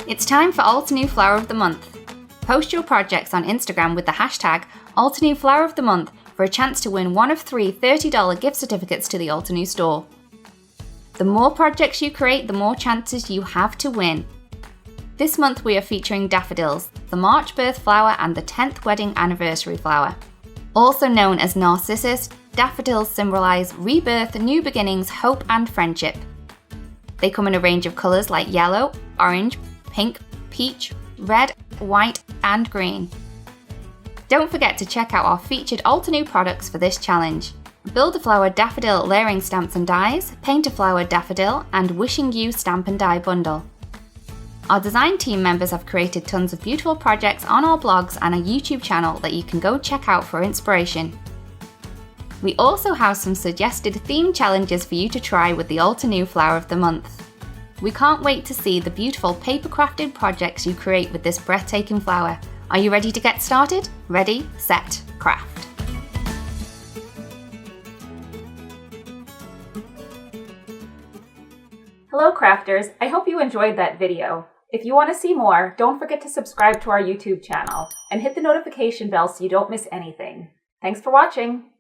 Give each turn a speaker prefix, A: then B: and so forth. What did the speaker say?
A: It's time for Altenew Flower of the Month. Post your projects on Instagram with the hashtag Altenew Flower of the Month for a chance to win one of 3 $30 gift certificates to the Altenew store. The more projects you create, the more chances you have to win. This month we are featuring daffodils, the March birth flower and the 10th wedding anniversary flower. Also known as narcissus, daffodils symbolise rebirth, new beginnings, hope and friendship. They come in a range of colours like yellow, orange, pink, peach, red, white and green. Don't forget to check out our featured Altenew products for this challenge. Build a Flower daffodil layering stamps and dies, Paint a Flower daffodil and Wishing You stamp and die bundle. Our design team members have created tons of beautiful projects on our blogs and a YouTube channel that you can go check out for inspiration. We also have some suggested theme challenges for you to try with the Altenew Flower of the Month. We can't wait to see the beautiful paper-crafted projects you create with this breathtaking flower. Are you ready to get started? Ready, set, craft.
B: Hello crafters, I hope you enjoyed that video. If you want to see more, don't forget to subscribe to our YouTube channel and hit the notification bell so you don't miss anything. Thanks for watching!